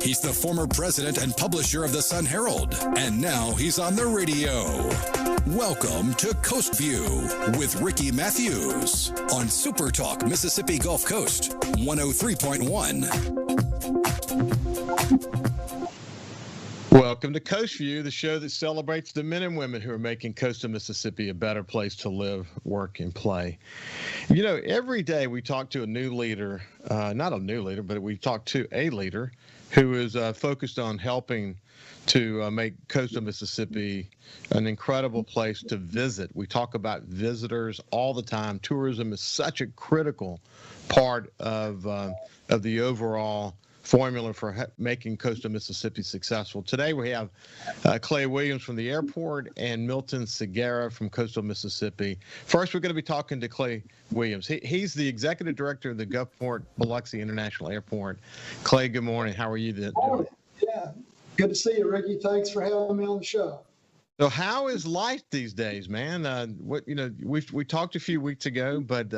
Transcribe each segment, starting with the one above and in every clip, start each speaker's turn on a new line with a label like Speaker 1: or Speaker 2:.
Speaker 1: He's the former president and publisher of the Sun Herald, and now he's on the radio. Welcome to Coast View with Ricky Matthews on SuperTalk Mississippi Gulf Coast 103.1.
Speaker 2: Welcome to Coast View, the show that celebrates the men and women who are making coastal Mississippi a better place to live, work, and play. You know, every day we talk to a new leader, not a new leader, but we talk to a leader who is focused on helping to make coastal Mississippi an incredible place to visit. We talk about visitors all the time. Tourism is such a critical part of the overall formula for making coastal Mississippi successful. Today we have Clay Williams from the airport and Milton Segura from coastal Mississippi. First, we're going to be talking to Clay Williams. He's the executive director of the Gulfport Biloxi International Airport. Clay, good morning. How are you doing?
Speaker 3: Yeah, good to see you, Ricky. Thanks for having me on the show.
Speaker 2: So how is life these days, man? We talked a few weeks ago, but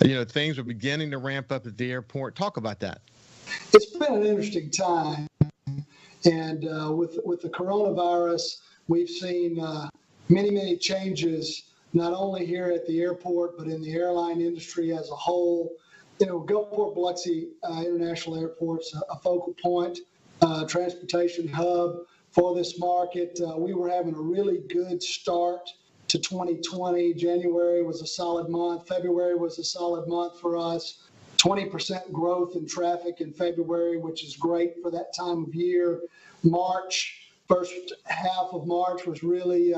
Speaker 2: things are beginning to ramp up at the airport. Talk about that.
Speaker 3: It's been an interesting time, and with the coronavirus, we've seen many changes, not only here at the airport, but in the airline industry as a whole. You know, Gulfport Biloxi International Airport's a focal point, transportation hub for this market. We were having a really good start to 2020. January was a solid month. February was a solid month for us. 20% growth in traffic in February, which is great for that time of year. First half of March was really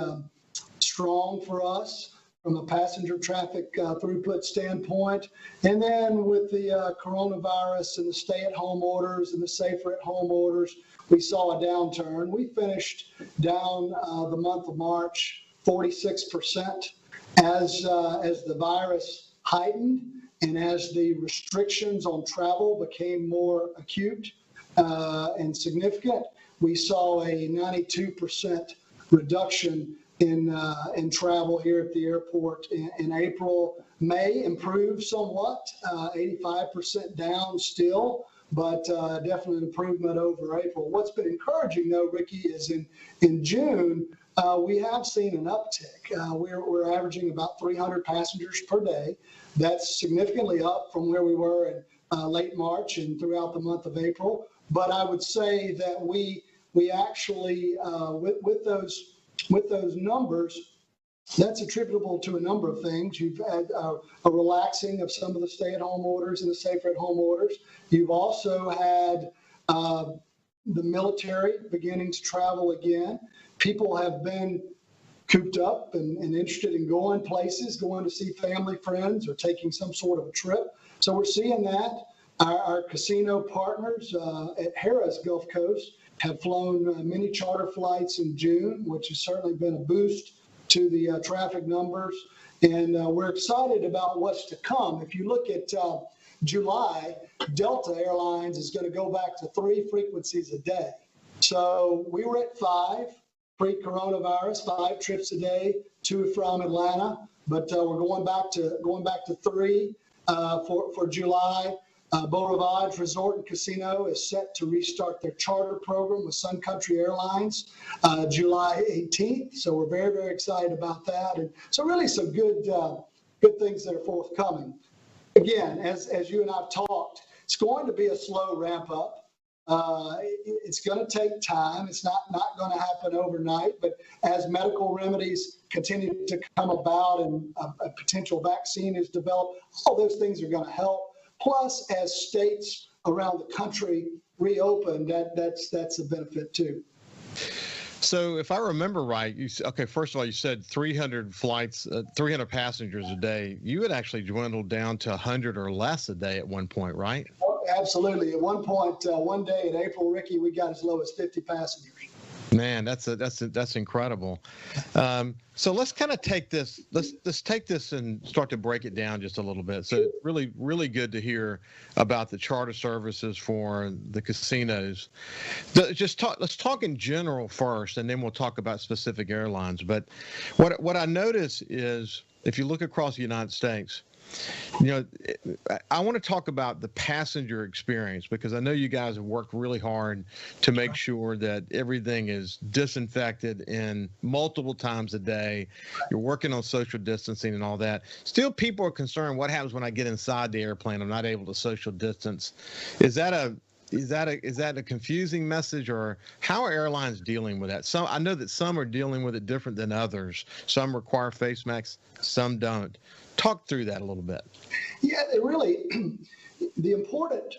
Speaker 3: strong for us from a passenger traffic throughput standpoint. And then with the coronavirus and the stay-at-home orders and the safer-at-home orders, we saw a downturn. We finished down the month of March 46% as the virus heightened. And as the restrictions on travel became more acute and significant, we saw a 92% reduction in travel here at the airport in April. May improved somewhat, 85% down still, but definitely an improvement over April. What's been encouraging, though, Ricky, is in June, we have seen an uptick. We're averaging about 300 passengers per day. That's significantly up from where we were in late March and throughout the month of April. But I would say that we actually, with those numbers, that's attributable to a number of things. You've had a relaxing of some of the stay-at-home orders and the safer-at-home orders. You've also had the military beginning to travel again. People have been cooped up and interested in going places, going to see family, friends, or taking some sort of a trip. So we're seeing that. Our casino partners at Harrah's Gulf Coast have flown many charter flights in June, which has certainly been a boost to the traffic numbers. And we're excited about what's to come. If you look at July, Delta Airlines is going to go back to 3 frequencies a day. So we were at 5 pre-coronavirus, 5 trips a day to from Atlanta, but we're going back to 3 for July. Beau Rivage Resort and Casino is set to restart their charter program with Sun Country Airlines July 18th. So we're very excited about that, and so really some good things that are forthcoming. Again, as you and I've talked, it's going to be a slow ramp up. It's going to take time. It's not going to happen overnight, but as medical remedies continue to come about and a potential vaccine is developed, all those things are going to help. Plus, as states around the country reopen, that's a benefit too.
Speaker 2: So if I remember right, first of all, you said 300 flights, 300 passengers a day. You had actually dwindled down to 100 or less a day at one point, right?
Speaker 3: Oh, absolutely. At one point, one day in April, Ricky, we got as low as 50 passengers.
Speaker 2: Man, that's incredible. So let's kind of take this. Let's take this and start to break it down just a little bit. So really good to hear about the charter services for the casinos. Let's talk in general first, and then we'll talk about specific airlines. But what I notice is, if you look across the United States, You know, I want to talk about the passenger experience because I know you guys have worked really hard to make sure that everything is disinfected in multiple times a day. You're working on social distancing and all that. Still, people are concerned, what happens when I get inside the airplane? I'm not able to social distance. Is that a confusing message, or how are airlines dealing with that? Some, I know that some are dealing with it different than others. Some require face masks, some don't. Talk through that a little bit.
Speaker 3: Yeah, it really, the important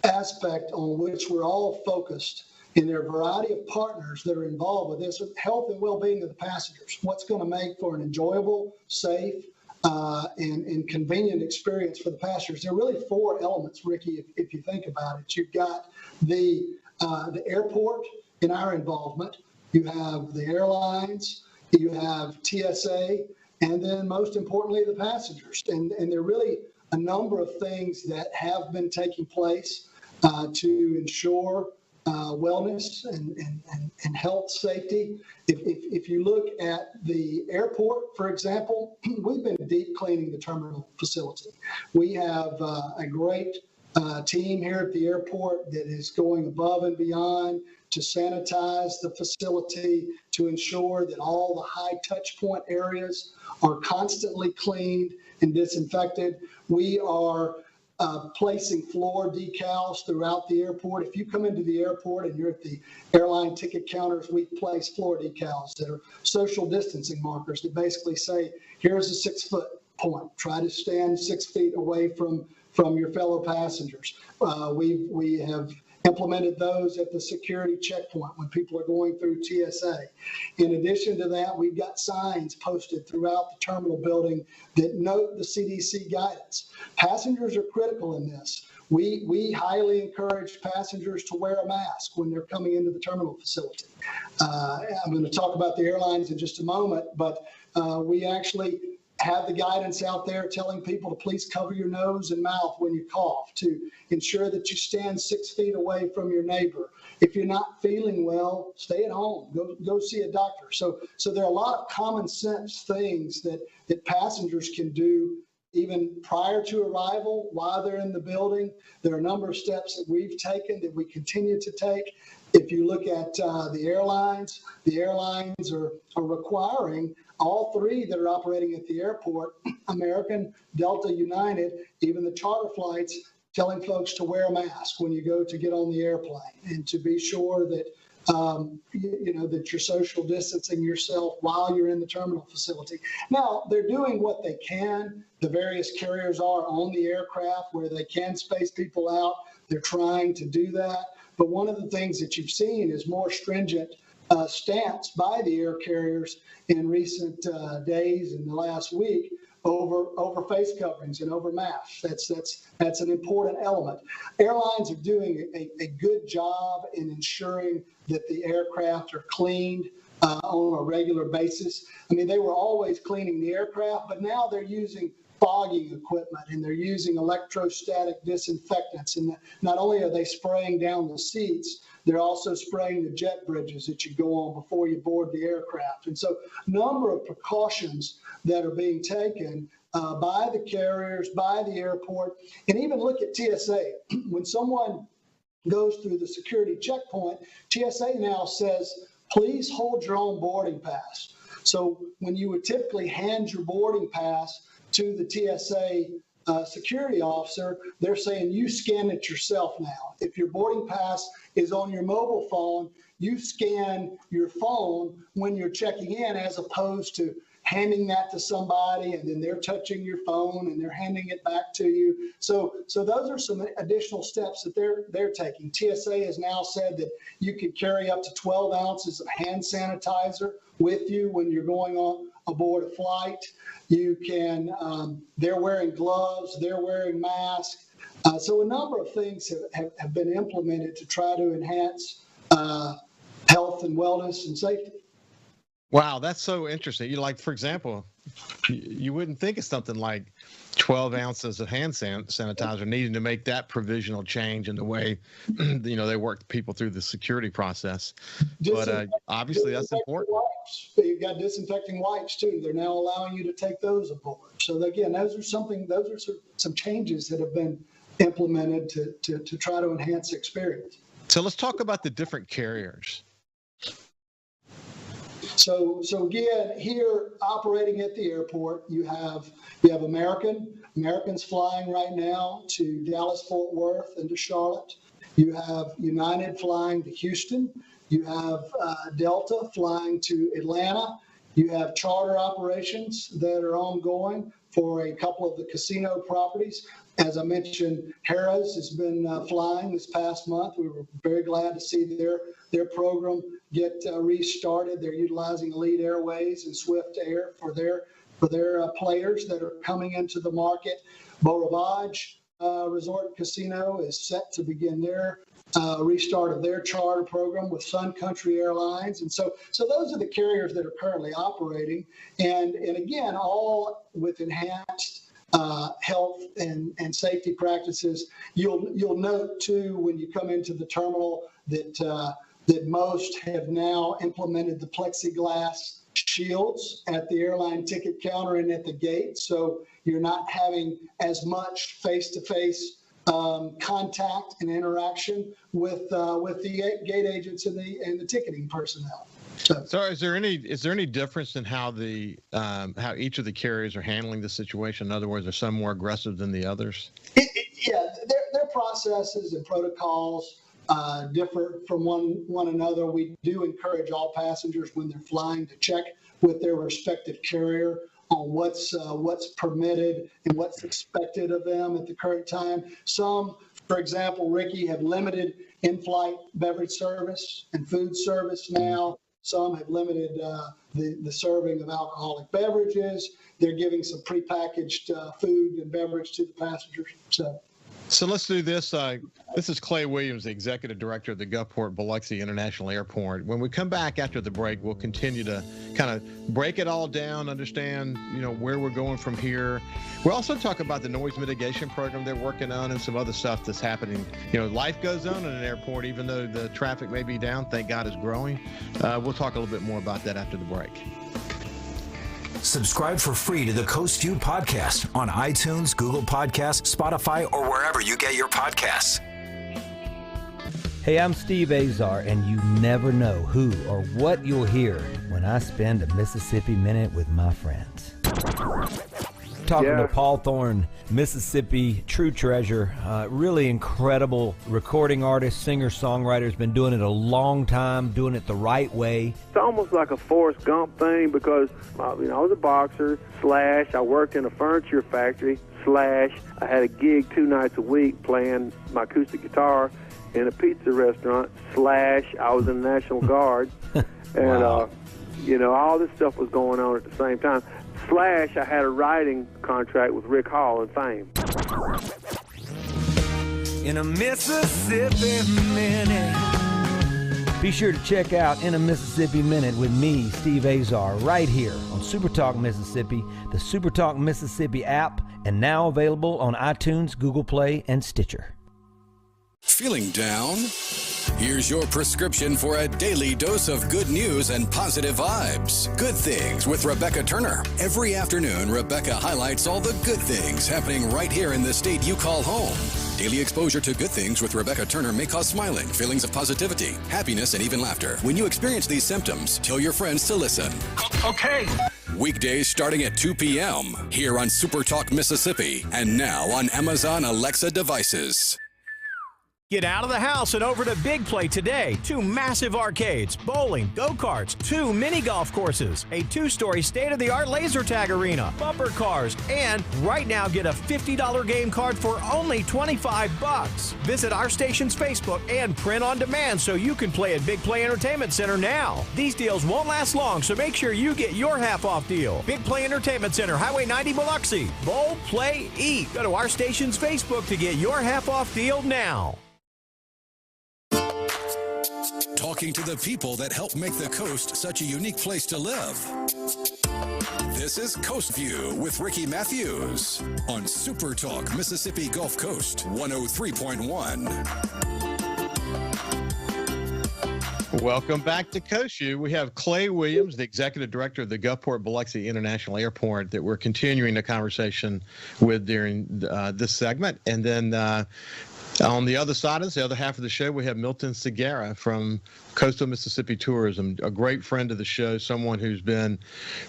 Speaker 3: aspect on which we're all focused in their variety of partners that are involved with this, health and well-being of the passengers. What's going to make for an enjoyable, safe, and convenient experience for the passengers. There are really four elements, Ricky, if you think about it. You've got the airport in our involvement. You have the airlines. You have TSA. And then most importantly, the passengers. And there are really a number of things that have been taking place to ensure wellness and health safety. If you look at the airport, for example, we've been deep cleaning the terminal facility. We have a great team here at the airport that is going above and beyond to sanitize the facility, to ensure that all the high touch point areas are constantly cleaned and disinfected. We are placing floor decals throughout the airport. If you come into the airport and you're at the airline ticket counters, we place floor decals that are social distancing markers that basically say, here's a 6 foot point. Try to stand 6 feet away from your fellow passengers. We have implemented those at the security checkpoint when people are going through TSA. In addition to that, we've got signs posted throughout the terminal building that note the CDC guidance. Passengers are critical in this. We highly encourage passengers to wear a mask when they're coming into the terminal facility. I'm going to talk about the airlines in just a moment, but we actually have the guidance out there telling people to please cover your nose and mouth when you cough, to ensure that you stand 6 feet away from your neighbor. If you're not feeling well, stay at home, go see a doctor. So there are a lot of common sense things that passengers can do even prior to arrival, while they're in the building. There are a number of steps that we've taken that we continue to take. If you look at the airlines are requiring all three that are operating at the airport, American, Delta, United, even the charter flights, telling folks to wear a mask when you go to get on the airplane, and to be sure that that you're social distancing yourself while you're in the terminal facility. Now, they're doing what they can. The various carriers are on the aircraft where they can space people out. They're trying to do that. But one of the things that you've seen is more stringent stance by the air carriers in recent days in the last week over face coverings and over masks. That's an important element. Airlines are doing a good job in ensuring that the aircraft are cleaned on a regular basis. I mean, they were always cleaning the aircraft, but now they're using fogging equipment and they're using electrostatic disinfectants. And not only are they spraying down the seats, they're also spraying the jet bridges that you go on before you board the aircraft. And so a number of precautions that are being taken by the carriers, by the airport, and even look at TSA. When someone goes through the security checkpoint, TSA now says, please hold your own boarding pass. So when you would typically hand your boarding pass to the TSA security officer, they're saying you scan it yourself now. If your boarding pass is on your mobile phone, you scan your phone when you're checking in, as opposed to handing that to somebody and then they're touching your phone and they're handing it back to you. So those are some additional steps that they're taking. TSA has now said that you can carry up to 12 ounces of hand sanitizer with you when you're going on aboard a flight. You can, they're wearing gloves, they're wearing masks. So a number of things have been implemented to try to enhance health and wellness and safety.
Speaker 2: Wow, that's so interesting. For example, you wouldn't think of something like 12 ounces of hand sanitizer needing to make that provisional change in the way, they work people through the security process. But obviously that's important.
Speaker 3: Wipes. You've got disinfecting wipes too. They're now allowing you to take those aboard. So again, those are some changes that have been implemented to try to enhance the experience.
Speaker 2: So let's talk about the different carriers.
Speaker 3: So again, here operating at the airport, you have American's flying right now to Dallas, Fort Worth, and to Charlotte. You have United flying to Houston. You have Delta flying to Atlanta. You have charter operations that are ongoing for a couple of the casino properties. As I mentioned, Harrah's has been flying this past month. We were very glad to see their program get restarted. They're utilizing Elite Airways and Swift Air for their players that are coming into the market. Beau Rivage Resort and Casino is set to begin their restart of their charter program with Sun Country Airlines. And so those are the carriers that are currently operating. And again, all with enhanced health and safety practices. You'll note too when you come into the terminal that most have now implemented the plexiglass shields at the airline ticket counter and at the gate, so you're not having as much face-to-face contact and interaction with the gate agents and the ticketing personnel.
Speaker 2: So is there any difference in how how each of the carriers are handling the situation? In other words, are some more aggressive than the others?
Speaker 3: Yeah, their processes and protocols differ from one another. We do encourage all passengers when they're flying to check with their respective carrier on what's permitted and what's expected of them at the current time. Some, for example, Ricky, have limited in-flight beverage service and food service now. Some have limited the serving of alcoholic beverages. They're giving some prepackaged food and beverage to the passengers.
Speaker 2: So let's do this. This is Clay Williams, the Executive Director of the Gulfport Biloxi International Airport. When we come back after the break, we'll continue to kind of break it all down, understand, where we're going from here. We'll also talk about the noise mitigation program they're working on and some other stuff that's happening. Life goes on in an airport, even though the traffic may be down. Thank God it's growing. We'll talk a little bit more about that after the break.
Speaker 4: Subscribe for free to the Coast View podcast on iTunes, Google Podcasts, Spotify, or wherever you get your podcasts.
Speaker 5: Hey, I'm Steve Azar, and you never know who or what you'll hear when I spend a Mississippi Minute with my friends. Talking to Paul Thorne, Mississippi true treasure, really incredible recording artist, singer-songwriter, has been doing it a long time, doing it the right way.
Speaker 6: It's almost like a Forrest Gump thing because, I was a boxer, / I worked in a furniture factory, / I had a gig 2 nights a week playing my acoustic guitar in a pizza restaurant, / I was in the National Guard. And,
Speaker 5: Wow.
Speaker 6: All this stuff was going on at the same time. / I had a writing contract with Rick Hall and Fame.
Speaker 5: In a Mississippi Minute. Be sure to check out In a Mississippi Minute with me, Steve Azar, right here on SuperTalk Mississippi, the SuperTalk Mississippi app, and now available on iTunes, Google Play, and Stitcher.
Speaker 1: Feeling down? Here's your prescription for a daily dose of good news and positive vibes. Good Things with Rebecca Turner. Every afternoon, Rebecca highlights all the good things happening right here in the state you call home. Daily exposure to Good Things with Rebecca Turner may cause smiling, feelings of positivity, happiness, and even laughter. When you experience these symptoms, tell your friends to listen.
Speaker 4: Okay.
Speaker 1: Weekdays starting at 2 p.m. here on SuperTalk Mississippi and now on Amazon Alexa devices.
Speaker 7: Get out of the house and over to Big Play today. 2 massive arcades, bowling, go-karts, 2 mini golf courses, a 2-story state-of-the-art laser tag arena, bumper cars, and right now get a $50 game card for only $25. Visit our station's Facebook and print on demand so you can play at Big Play Entertainment Center now. These deals won't last long, so make sure you get your half-off deal. Big Play Entertainment Center, Highway 90 Biloxi. Bowl, play, eat. Go to our station's Facebook to get your half-off deal now.
Speaker 1: talking to the people that help make the coast such a unique place to live. This is Coast View with Ricky Matthews on SuperTalk Mississippi Gulf Coast 103.1.
Speaker 2: Welcome back to Coast View. We have Clay Williams, the Executive Director of the Gulfport Biloxi International Airport, that we're continuing the conversation with during this segment. And then on the other side, the other half of the show, we have Milton Segura from Coastal Mississippi Tourism, a great friend of the show, someone who's been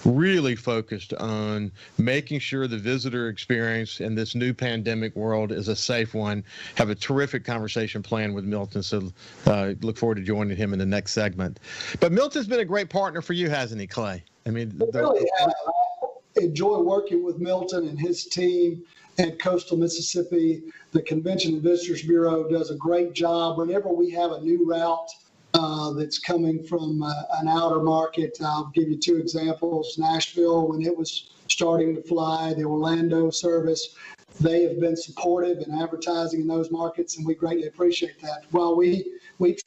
Speaker 2: really focused on making sure the visitor experience in this new pandemic world is a safe one. Have a terrific conversation planned with Milton, so look forward to joining him in the next segment. But Milton's been a great partner for you, hasn't he, Clay? I mean,
Speaker 3: really have. I enjoy working with Milton and his team at Coastal Mississippi. The Convention and Visitors Bureau does a great job. Whenever we have a new route that's coming from an outer market, I'll give you two examples. Nashville, when it was starting to fly, the Orlando service, they have been supportive in advertising in those markets, and we greatly appreciate that. While we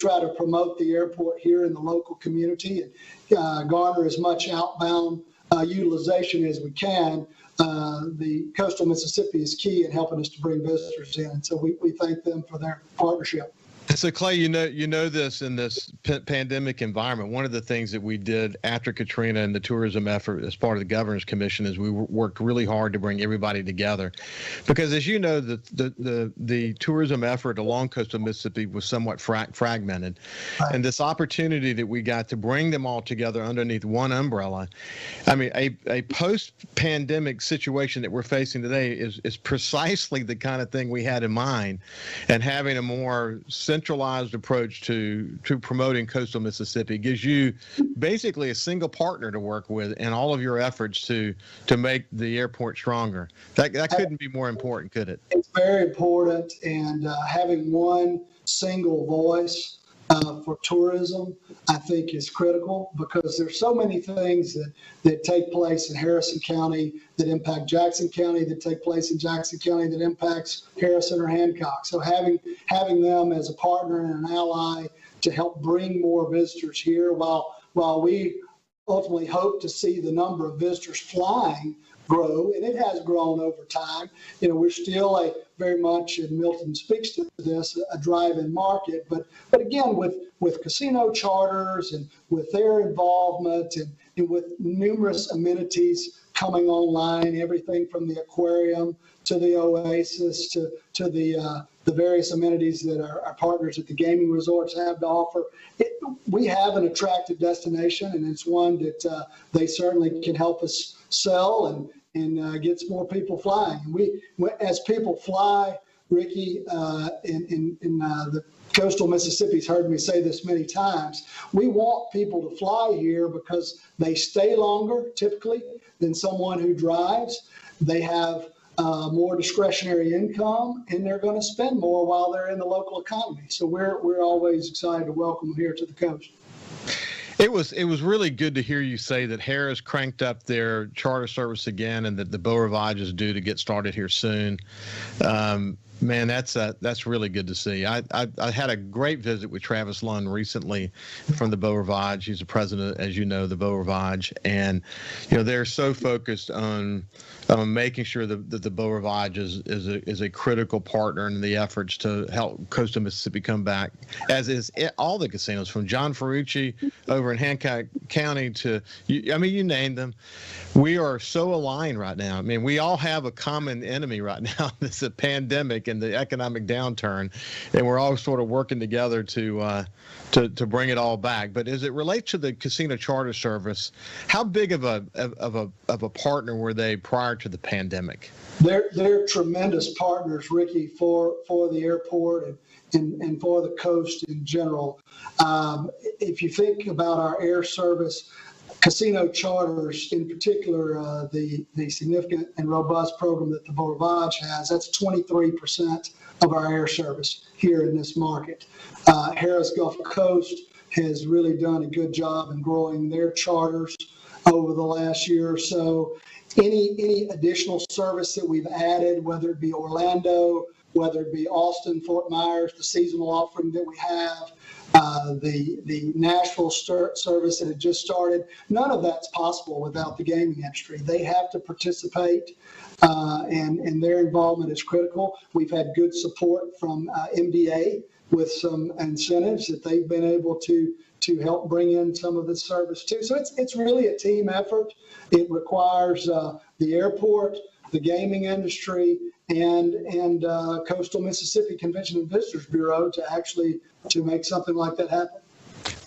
Speaker 3: try to promote the airport here in the local community and garner as much outbound utilization as we can, the Coastal Mississippi is key in helping us to bring visitors in. So we thank them for their partnership.
Speaker 2: So Clay, you know this in this pandemic environment, one of the things that we did after Katrina and the tourism effort as part of the Governor's Commission is we worked really hard to bring everybody together, because as you know, the tourism effort along coastal Mississippi was somewhat fragmented, right. And this opportunity that we got to bring them all together underneath one umbrella, I mean, a post-pandemic situation that we're facing today is precisely the kind of thing we had in mind, and having a more centralized approach to promoting coastal Mississippi gives you basically a single partner to work with in all of your efforts to make the airport stronger. That couldn't be more important, could it?
Speaker 3: It's very important, and having one single voice for tourism, I think, is critical, because there's so many things that take place in Harrison County that impact Jackson County, that take place in Jackson County that impacts Harrison or Hancock. So having them as a partner and an ally to help bring more visitors here, while we ultimately hope to see the number of visitors flying grow, and it has grown over time. You know, we're still very much, and Milton speaks to this, a drive-in market. But again, with casino charters and with their involvement and with numerous amenities coming online, everything from the aquarium to the Oasis to the various amenities that our partners at the gaming resorts have to offer. We have an attractive destination, and it's one that they certainly can help us sell and gets more people flying. As people fly, Ricky, in the coastal Mississippi's heard me say this many times, we want people to fly here because they stay longer typically than someone who drives. They have more discretionary income, and they're going to spend more while they're in the local economy. So we're always excited to welcome them here to the coast.
Speaker 2: It was really good to hear you say that Harris cranked up their charter service again, and that the Beau Rivage is due to get started here soon. Man, that's really good to see. I had a great visit with Travis Lund recently from the Beau Rivage. He's the president, as you know, the Beau Rivage, and they're so focused on making sure that the Beau Rivage is a critical partner in the efforts to help coastal Mississippi come back, as is all the casinos, from John Ferrucci over in Hancock County to, you named them. We are so aligned right now. I mean, we all have a common enemy right now. It's a pandemic and the economic downturn, and we're all sort of working together to bring it all back. But as it relates to the casino charter service, how big of a partner were they prior to the pandemic?
Speaker 3: They're tremendous partners, Ricky, for the airport and for the coast in general. If you think about our air service, casino charters, in particular, the significant and robust program that the Beau Rivage has, that's 23% of our air service here in this market. Harris Gulf Coast has really done a good job in growing their charters over the last year or so. Any additional service that we've added, whether it be Orlando, whether it be Austin, Fort Myers, the seasonal offering that we have, the Nashville service that had just started. None of that's possible without the gaming industry. They have to participate, and their involvement is critical. We've had good support from MDA with some incentives that they've been able to help bring in some of the service too. So it's really a team effort. It requires the airport, the gaming industry, and Coastal Mississippi Convention and Visitors Bureau to make something like that happen.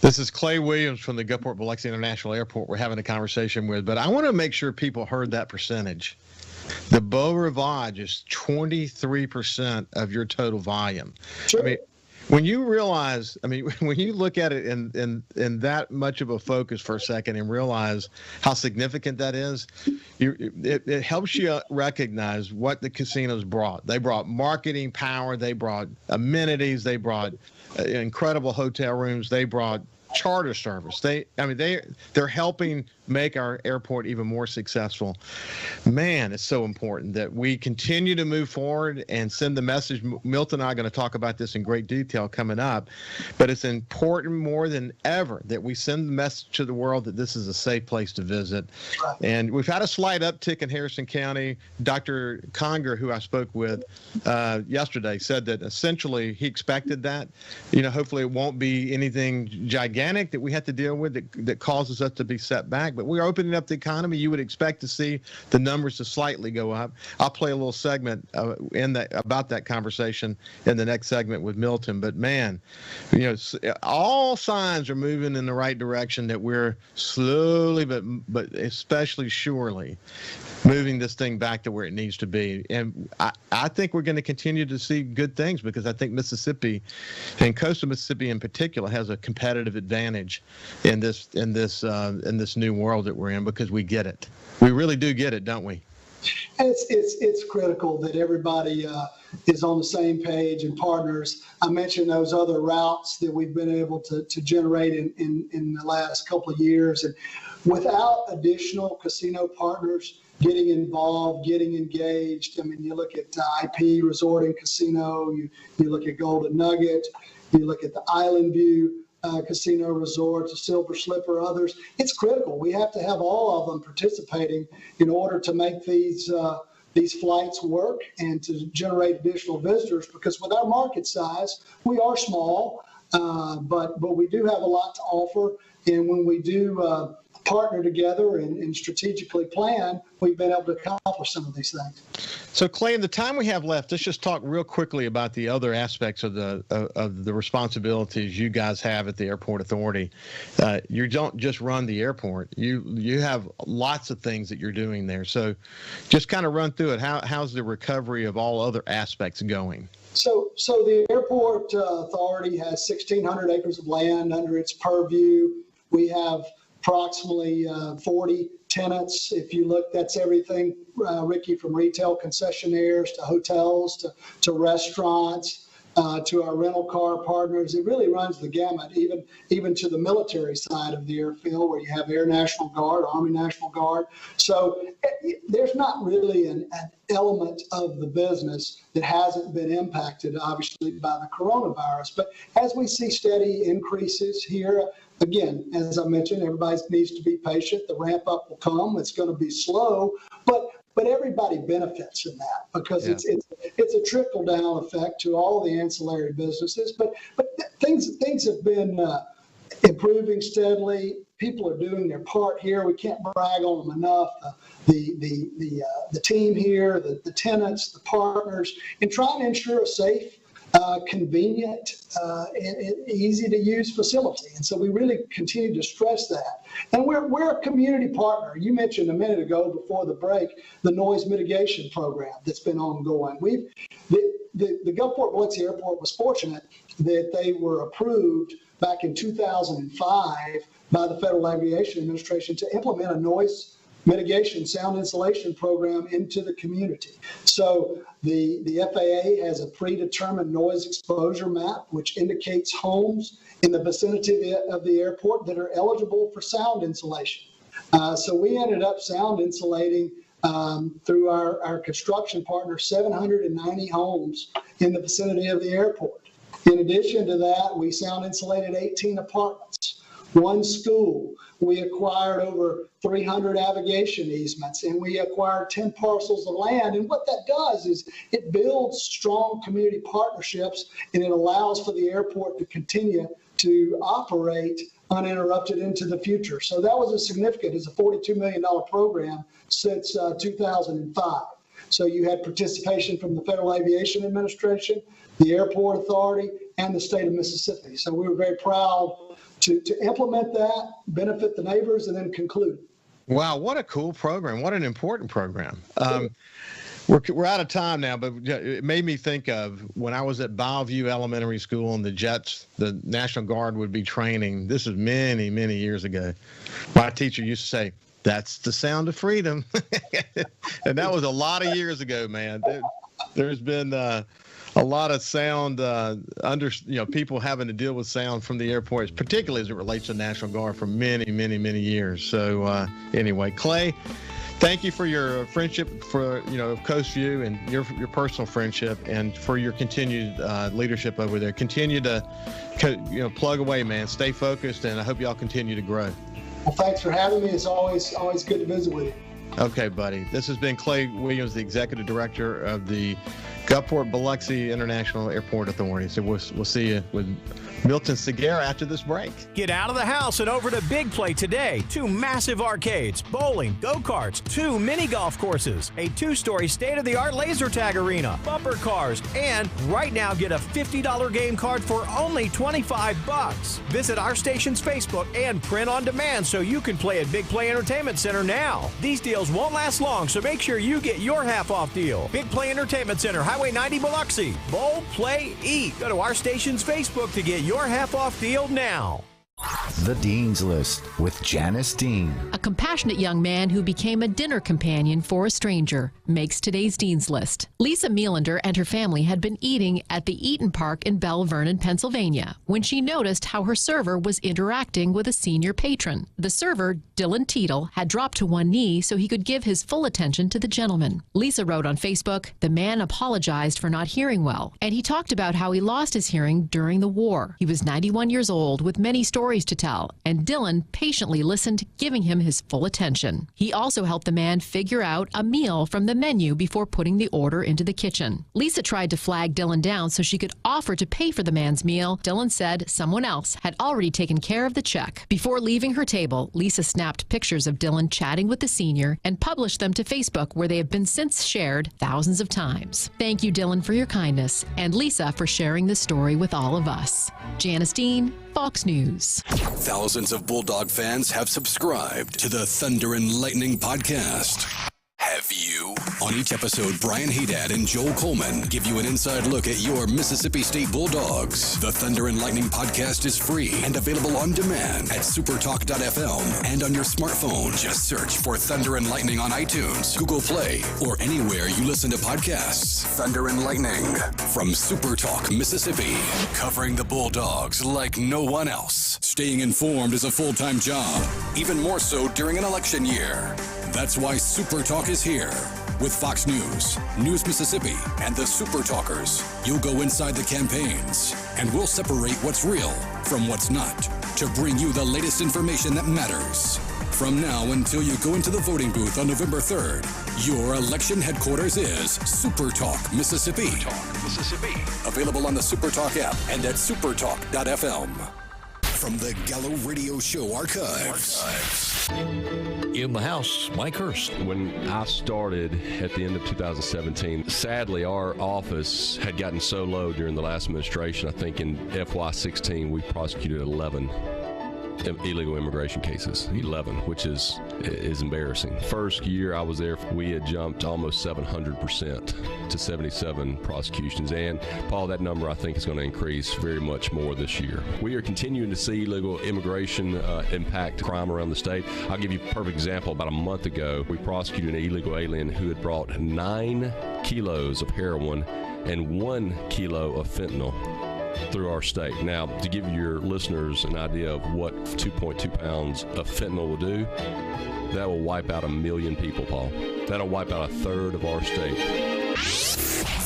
Speaker 2: This is Clay Williams from the Gulfport Biloxi International Airport we're having a conversation with, but I want to make sure people heard that percentage. The Beau Rivage is 23% of your total volume.
Speaker 3: Sure.
Speaker 2: I mean, when you realize, when you look at it in that much of a focus for a second and realize how significant that is, it helps you recognize what the casinos brought. They brought marketing power. They brought amenities. They brought incredible hotel rooms. They brought charter service. They're helping make our airport even more successful. Man, it's so important that we continue to move forward and send the message. Milton and I are going to talk about this in great detail coming up, but it's important more than ever that we send the message to the world that this is a safe place to visit. And we've had a slight uptick in Harrison County. Dr. Conger, who I spoke with yesterday, said that essentially he expected that. Hopefully it won't be anything gigantic that we have to deal with that causes us to be set back. But we're opening up the economy. You would expect to see the numbers to slightly go up. I'll play a little segment about that conversation in the next segment with Milton. But man, all signs are moving in the right direction, that we're slowly but especially surely moving this thing back to where it needs to be. And I think we're going to continue to see good things, because I think Mississippi, and coastal Mississippi in particular, has a competitive advantage in this new world that we're in, because we get it. We really do get it, don't we?
Speaker 3: And it's critical that everybody is on the same page and partners. I mentioned those other routes that we've been able to generate in the last couple of years, and without additional casino partners getting involved, getting engaged. You look at IP Resort and Casino, you look at Golden Nugget, you look at the Island View Casino Resorts, the Silver Slipper, others. It's critical. We have to have all of them participating in order to make these flights work and to generate additional visitors, because with our market size, we are small, but we do have a lot to offer. And when we do partner together and strategically plan, we've been able to accomplish some of these things.
Speaker 2: So, Clay, in the time we have left, let's just talk real quickly about the other aspects of the responsibilities you guys have at the Airport Authority. You don't just run the airport; you have lots of things that you're doing there. So, just kind of run through it. How's the recovery of all other aspects going?
Speaker 3: So the Airport Authority has 1,600 acres of land under its purview. We have approximately 40 tenants. If you look, that's everything, Ricky, from retail concessionaires to hotels to restaurants to our rental car partners. It really runs the gamut, even to the military side of the airfield, where you have Air National Guard, Army National Guard. So there's not really an element of the business that hasn't been impacted, obviously, by the coronavirus. But as we see steady increases here, again, as I mentioned, everybody needs to be patient. The ramp up will come. It's going to be slow, but everybody benefits in that, because it's a trickle down effect to all the ancillary businesses. But things have been improving steadily. People are doing their part here. We can't brag on them enough. The team here, the tenants, the partners, and trying to ensure a safe, convenient, and easy to use facility. And so we really continue to stress that. And we're a community partner. You mentioned a minute ago before the break the noise mitigation program that's been ongoing. The Gulfport Biloxi Airport was fortunate that they were approved back in 2005 by the Federal Aviation Administration to implement a noise mitigation sound insulation program into the community. So the FAA has a predetermined noise exposure map, which indicates homes in the vicinity of the airport that are eligible for sound insulation. So we ended up sound insulating through our construction partner, 790 homes in the vicinity of the airport. In addition to that, we sound insulated 18 apartments, 1 school. We acquired over 300 navigation easements, and we acquired 10 parcels of land. And what that does is it builds strong community partnerships, and it allows for the airport to continue to operate uninterrupted into the future. So that was it's a $42 million program since 2005. So you had participation from the Federal Aviation Administration, the Airport Authority, and the state of Mississippi. So we were very proud to implement that, benefit the neighbors, and then conclude.
Speaker 2: Wow, what a cool program. What an important program. We're out of time now, but it made me think of when I was at Bellevue Elementary School and the National Guard would be training. This is many, many years ago. My teacher used to say, "That's the sound of freedom." And that was a lot of years ago, man. There's been a lot of sound, people having to deal with sound from the airports, particularly as it relates to National Guard for many, many, many years. So anyway, Clay, thank you for your friendship, for Coast View, and your personal friendship, and for your continued leadership over there. Continue to plug away, man. Stay focused, and I hope y'all continue to grow.
Speaker 3: Well, thanks for having me. It's always good to visit with you.
Speaker 2: Okay, buddy. This has been Clay Williams, the Executive Director of the Gulfport-Biloxi International Airport Authority. So we'll see you with Milton Segura after this break.
Speaker 7: Get out of the house and over to Big Play today. 2 massive arcades, bowling, go-karts, 2 mini golf courses, a 2-story state-of-the-art laser tag arena, bumper cars, and right now get a $50 game card for only $25. Visit our station's Facebook and print on demand so you can play at Big Play Entertainment Center now. These deals won't last long, so make sure you get your half-off deal. Big Play Entertainment Center, Highway 90 Biloxi. Bowl, play, eat. Go to our station's Facebook to get your half-off deal now.
Speaker 4: The Dean's List with Janice Dean.
Speaker 8: A compassionate young man who became a dinner companion for a stranger makes today's Dean's List. Lisa Mealander and her family had been eating at the Eaton Park in Belle Vernon, Pennsylvania, when she noticed how her server was interacting with a senior patron. The server, Dylan Teetle, had dropped to one knee so he could give his full attention to the gentleman. Lisa wrote on Facebook, the man apologized for not hearing well, and he talked about how he lost his hearing during the war. He was 91 years old with many stories to tell, and Dylan patiently listened, giving him his full attention. He also helped the man figure out a meal from the menu before putting the order into the kitchen. Lisa tried to flag Dylan down so she could offer to pay for the man's meal. Dylan said someone else had already taken care of the check. Before leaving her table, Lisa snapped pictures of Dylan chatting with the senior and published them to Facebook, where they have been since shared thousands of times. Thank you, Dylan, for your kindness, and Lisa for sharing this story with all of us. Janice Dean, Fox News.
Speaker 1: Thousands of Bulldog fans have subscribed to the Thunder and Lightning podcast. Have you? On each episode, Brian Haydad and Joel Coleman give you an inside look at your Mississippi State Bulldogs. The Thunder and Lightning podcast is free and available on demand at supertalk.fm and on your smartphone. Just search for Thunder and Lightning on iTunes, Google Play, or anywhere you listen to podcasts. Thunder and Lightning from SuperTalk, Mississippi, covering the Bulldogs like no one else. Staying informed is a full-time job, even more so during an election year. That's why SuperTalk is here. With Fox News, News Mississippi, and the Super Talkers, you'll go inside the campaigns, and we'll separate what's real from what's not to bring you the latest information that matters. From now until you go into the voting booth on November 3rd, your election headquarters is SuperTalk, Mississippi. Available on the SuperTalk app and at supertalk.fm. From the Gallo Radio Show archives.
Speaker 9: In the house, Mike Hurst.
Speaker 10: When I started at the end of 2017, sadly, our office had gotten so low during the last administration. I think in FY16, we prosecuted 11 illegal immigration cases, 11, which is embarrassing. First year I was there, we had jumped almost 700% to 77 prosecutions. And Paul, that number I think is going to increase very much more this year. We are continuing to see illegal immigration impact crime around the state. I'll give you a perfect example. About a month ago, we prosecuted an illegal alien who had brought 9 kilos of heroin and 1 kilo of fentanyl through our state. Now, to give your listeners an idea of what 2.2 pounds of fentanyl will do, that will wipe out 1 million people, Paul. That'll wipe out a third of our state.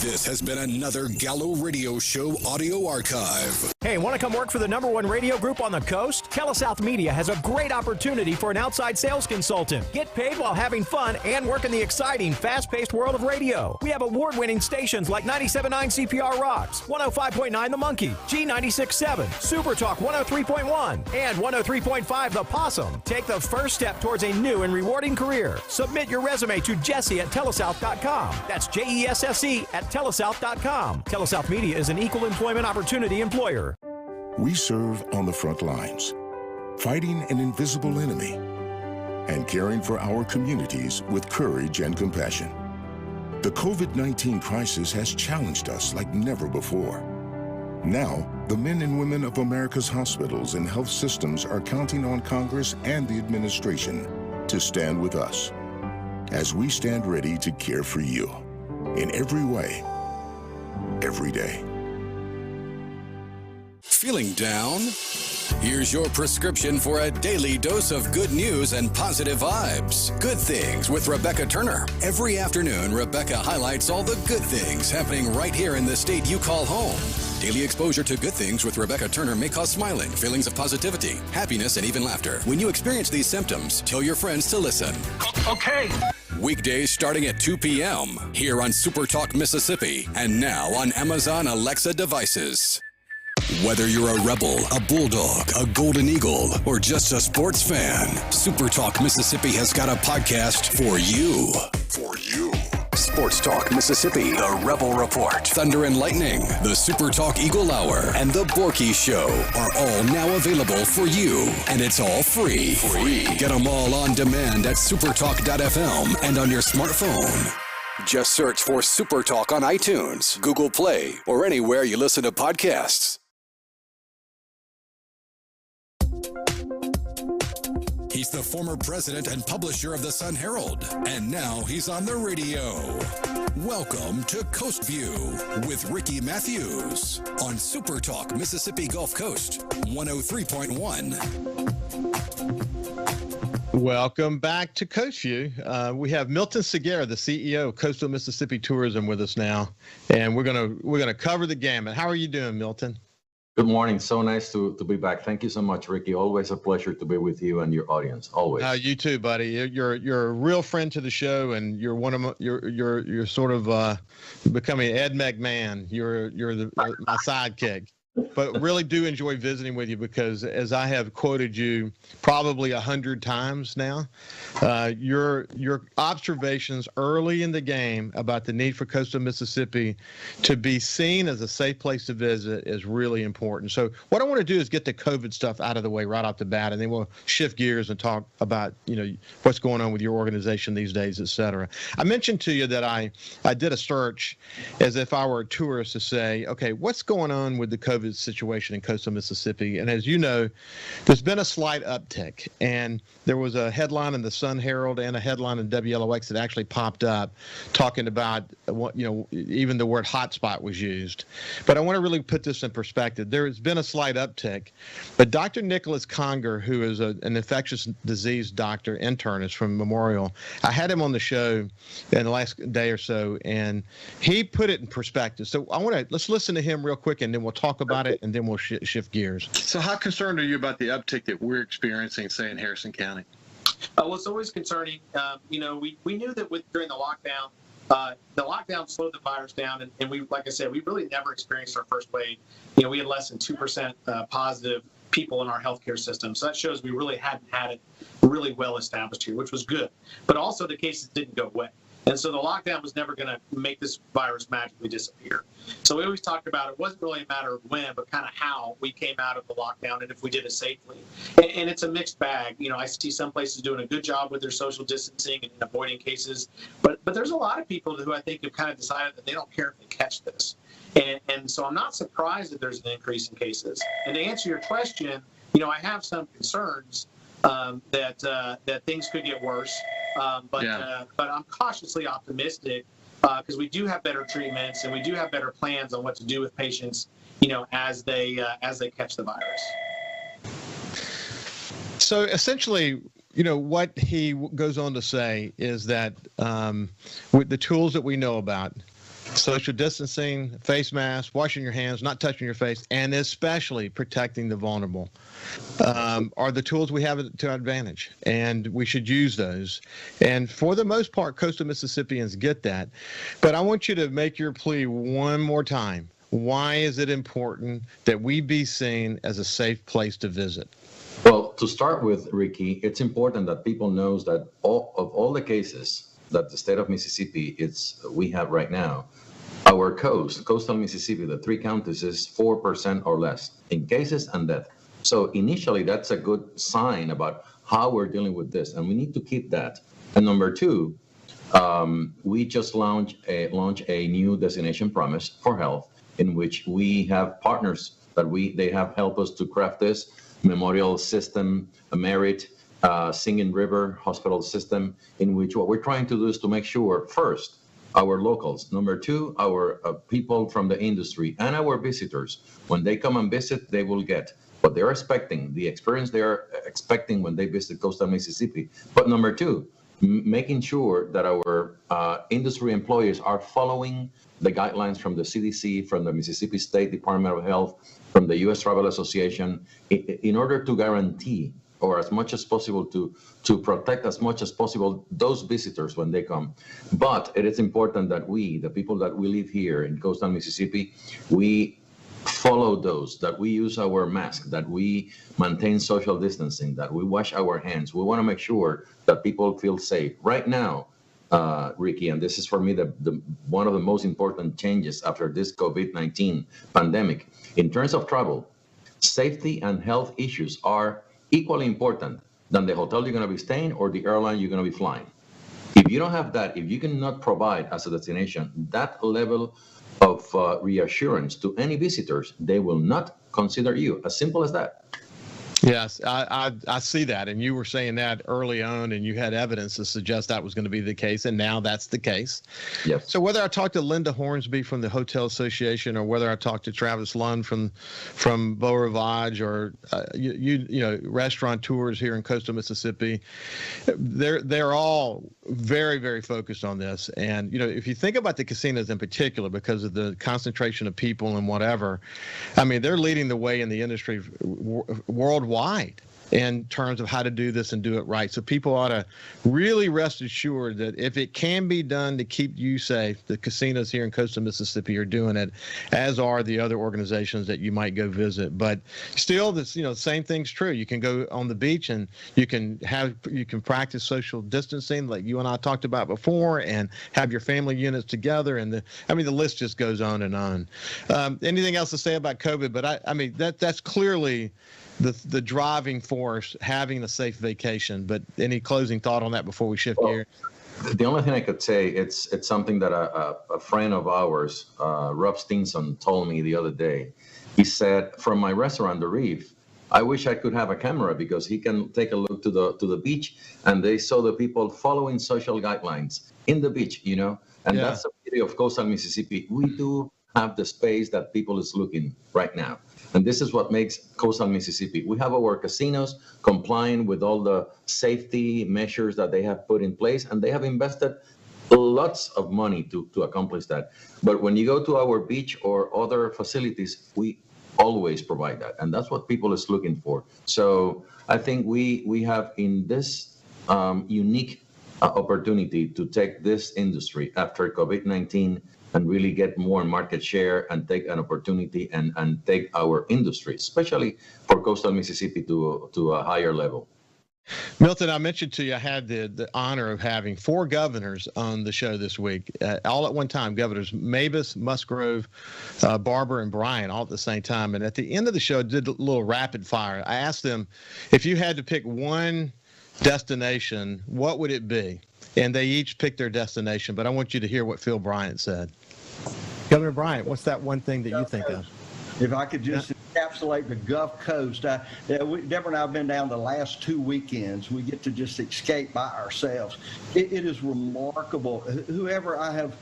Speaker 1: This has been another Gallo Radio Show audio archive.
Speaker 7: Hey, want to come work for the #1 radio group on the coast? TeleSouth Media has a great opportunity for an outside sales consultant. Get paid while having fun and work in the exciting, fast-paced world of radio. We have award-winning stations like 97.9 CPR Rocks, 105.9 The Monkey, G96.7, SuperTalk 103.1, and 103.5 The Possum. Take the first step towards a new and rewarding career. Submit your resume to Jesse@telesouth.com. That's JESSE@telesouth.com. TeleSouth Media is an equal employment opportunity employer.
Speaker 11: We serve on the front lines, fighting an invisible enemy and caring for our communities with courage and compassion. The COVID-19 crisis has challenged us like never before. Now, the men and women of America's hospitals and health systems are counting on Congress and the administration to stand with us as we stand ready to care for you in every way, every day.
Speaker 1: Feeling down? Here's your prescription for a daily dose of good news and positive vibes. Good Things with Rebecca Turner. Every afternoon, Rebecca highlights all the good things happening right here in the state you call home. Daily exposure to Good Things with Rebecca Turner may cause smiling, feelings of positivity, happiness, and even laughter. When you experience these symptoms, tell your friends to listen. Okay. Weekdays starting at 2 p.m. here on SuperTalk Mississippi and now on Amazon Alexa devices. Whether you're a Rebel, a Bulldog, a Golden Eagle, or just a sports fan, SuperTalk Mississippi has got a podcast for you. For you. Sports Talk Mississippi, The Rebel Report, Thunder and Lightning, the SuperTalk Eagle Hour, and The Borky Show are all now available for you. And it's all free. Get them all on demand at supertalk.fm and on your smartphone. Just search for SuperTalk on iTunes, Google Play, or anywhere you listen to podcasts. He's the former president and publisher of the Sun Herald, and now he's on the radio. Welcome to Coast View with Ricky Matthews on SuperTalk Mississippi Gulf Coast 103.1.
Speaker 2: Welcome back to Coast View. We have Milton Segura, the CEO of Coastal Mississippi Tourism, with us now, and we're gonna cover the gamut. How are you doing, Milton?
Speaker 12: Good morning. So nice to be back. Thank you so much, Ricky. Always a pleasure to be with you and your audience. Always.
Speaker 2: You too, buddy. You're a real friend to the show, and you're one of you're sort of becoming Ed McMahon. You're my sidekick. But really do enjoy visiting with you because, as I have quoted you probably 100 times now, your observations early in the game about the need for coastal Mississippi to be seen as a safe place to visit is really important. So what I want to do is get the COVID stuff out of the way right off the bat, and then we'll shift gears and talk about what's going on with your organization these days, et cetera. I mentioned to you that I did a search as if I were a tourist to say, okay, what's going on with the COVID situation in coastal Mississippi? And as you know, there's been a slight uptick, and there was a headline in the Sun Herald and a headline in WLOX that actually popped up talking about what, even the word hotspot was used. But I want to really put this in perspective. There has been a slight uptick, but Dr. Nicholas Conger, who is an infectious disease doctor, internist from Memorial, I had him on the show in the last day or so, and he put it in perspective. So let's listen to him real quick, and then we'll talk about it, and then we'll shift gears. So how concerned are you about the uptick that we're experiencing, say, in Harrison County?
Speaker 13: Well, it's always concerning. We knew that during the lockdown slowed the virus down, and we, like I said, we really never experienced our first wave. We had less than 2% positive people in our healthcare system. So that shows we really hadn't had it really well established here, which was good. But also the cases didn't go away. And so the lockdown was never going to make this virus magically disappear. So we always talked about it wasn't really a matter of when, but kind of how we came out of the lockdown and if we did it safely. And it's a mixed bag. I see some places doing a good job with their social distancing and avoiding cases. But there's a lot of people who I think have kind of decided that they don't care if they catch this. And so I'm not surprised that there's an increase in cases. And to answer your question, I have some concerns that things could get worse. But I'm cautiously optimistic because we do have better treatments and we do have better plans on what to do with patients, as they catch the virus.
Speaker 2: So essentially, what he goes on to say is that with the tools that we know about, social distancing, face masks, washing your hands, not touching your face, and especially protecting the vulnerable, are the tools we have to our advantage, and we should use those. And for the most part, coastal Mississippians get that. But I want you to make your plea one more time. Why is it important that we be seen as a safe place to visit?
Speaker 12: Well, to start with, Ricky, it's important that people knows that all the cases that the state of Mississippi we have right now, our coastal Mississippi, the 3 counties, is 4% or less in cases and death. So initially, that's a good sign about how we're dealing with this, and we need to keep that. And number 2, we just launched a new destination promise for health, in which we have partners that they have helped us to craft this memorial system, a Merit, Singing River hospital system, in which what we're trying to do is to make sure, first, our locals, number 2, our people from the industry, and our visitors, when they come and visit, they will get what they're expecting, the experience they're expecting when they visit coastal Mississippi. But number 2, making sure that our industry employees are following the guidelines from the CDC, from the Mississippi State Department of Health, from the U.S. Travel Association, in order to guarantee, or as much as possible to protect as much as possible those visitors when they come. But it is important that the people that we live here in coastal Mississippi, we follow those, that we use our mask, that we maintain social distancing, that we wash our hands. We want to make sure that people feel safe. Right now, Ricky, and this is for me one of the most important changes after this COVID-19 pandemic. In terms of travel, safety and health issues are equally important than the hotel you're going to be staying or the airline you're going to be flying. If you don't have that, if you cannot provide as a destination that level of reassurance to any visitors, they will not consider you. As simple as that.
Speaker 2: Yes, I see that. And you were saying that early on, and you had evidence to suggest that was going to be the case. And now that's the case.
Speaker 12: Yes.
Speaker 2: So whether I talk to Linda Hornsby from the Hotel Association, or whether I talk to Travis Lund from Beau Rivage, or restaurateurs here in coastal Mississippi, they're all very, very focused on this. And, if you think about the casinos in particular, because of the concentration of people and whatever, I mean, they're leading the way in the industry worldwide in terms of how to do this and do it right. So people ought to really rest assured that if it can be done to keep you safe, the casinos here in coastal Mississippi are doing it, as are the other organizations that you might go visit. But still, this same thing's true. You can go on the beach and you can practice social distancing like you and I talked about before, and have your family units together, and the list just goes on and on. Anything else to say about COVID? But I mean that's clearly the driving force, having a safe vacation. But any closing thought on that before we shift gears?
Speaker 12: The only thing I could say, it's something that a friend of ours, Rob Stinson, told me the other day. He said, from my restaurant, The Reef, I wish I could have a camera, because he can take a look to the beach, and they saw the people following social guidelines in the beach, and that's the beauty of coastal Mississippi. We do have the space that people is looking right now. And this is what makes coastal Mississippi. We have our casinos complying with all the safety measures that they have put in place, and they have invested lots of money to accomplish that. But when you go to our beach or other facilities, we always provide that. And that's what people is looking for. So I think we have in this unique opportunity to take this industry after COVID-19 and really get more market share and take an opportunity and take our industry, especially for coastal Mississippi, to a higher level.
Speaker 2: Milton, I mentioned to you, I had the honor of having 4 governors on the show this week, all at one time. Governors Mavis, Musgrove, Barber, and Bryan, all at the same time. And at the end of the show, I did a little rapid fire. I asked them, if you had to pick one destination, what would it be? And they each picked their destination. But I want you to hear what Phil Bryant said. Governor Bryant, what's that one thing that you think of?
Speaker 14: If I could just encapsulate the Gulf Coast. Deborah and I have been down the last 2 weekends. We get to just escape by ourselves. It is remarkable. Whoever I have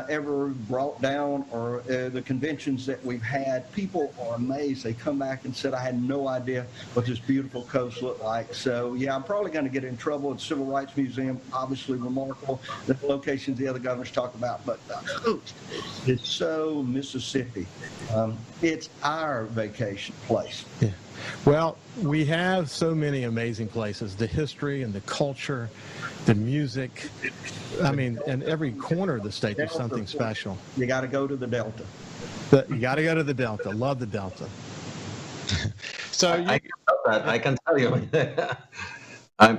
Speaker 14: ever brought down, or the conventions that we've had, people are amazed. They come back and said, I had no idea what this beautiful coast looked like. So, yeah, I'm probably going to get in trouble at the Civil Rights Museum. Obviously remarkable, the locations the other governors talk about. But the coast is so Mississippi. It's our vacation place.
Speaker 2: Yeah. Well, we have so many amazing places, the history and the culture, the music. I mean, in every corner of the state, there's something special.
Speaker 14: You got to go to the Delta.
Speaker 2: You got to go to the Delta. Love the Delta. So
Speaker 12: I can tell you.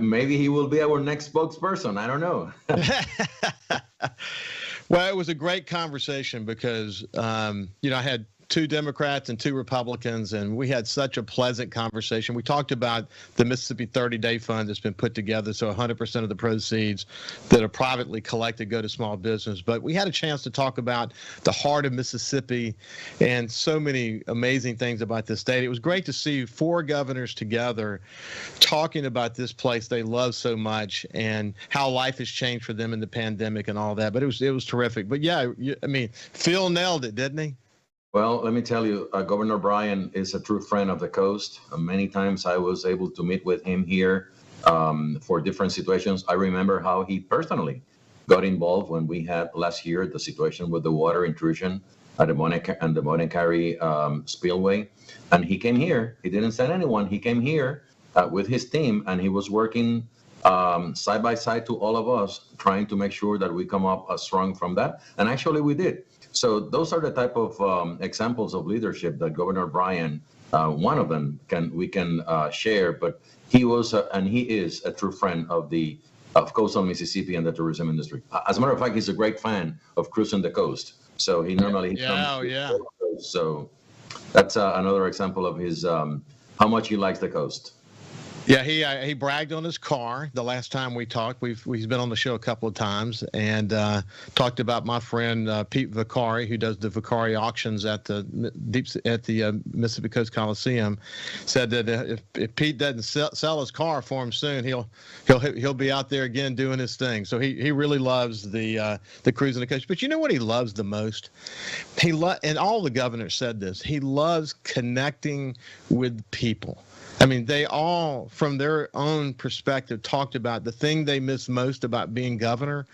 Speaker 12: Maybe he will be our next spokesperson. I don't know.
Speaker 2: Well, it was a great conversation because, I had 2 Democrats and 2 Republicans, and we had such a pleasant conversation. We talked about the Mississippi 30-Day Fund that's been put together, so 100% of the proceeds that are privately collected go to small business. But we had a chance to talk about the heart of Mississippi and so many amazing things about this state. It was great to see 4 governors together talking about this place they love so much and how life has changed for them in the pandemic and all that. But it was terrific. But yeah, Phil nailed it, didn't he?
Speaker 12: Well, let me tell you, Governor Bryan is a true friend of the coast. Many times I was able to meet with him here for different situations. I remember how he personally got involved when we had last year the situation with the water intrusion at the Montgomery spillway. And he came here. He didn't send anyone. He came here with his team, and he was working side by side to all of us, trying to make sure that we come up strong from that. And actually we did. So those are the type of examples of leadership that Governor Bryan, one of them, we can share. But he was and he is a true friend of coastal Mississippi and the tourism industry. As a matter of fact, he's a great fan of cruising the coast. So he normally comes. So that's another example of his how much he likes the coast.
Speaker 2: Yeah, he bragged on his car the last time we talked. He's been on the show a couple of times and talked about my friend Pete Vicari, who does the Vicari auctions at the Mississippi Coast Coliseum. Said that if Pete doesn't sell his car for him soon, he'll be out there again doing his thing. So he really loves the cruise on the coast. But you know what he loves the most? And all the governors said this. He loves connecting with people. I mean, they all, from their own perspective, talked about the thing they missed most about being governor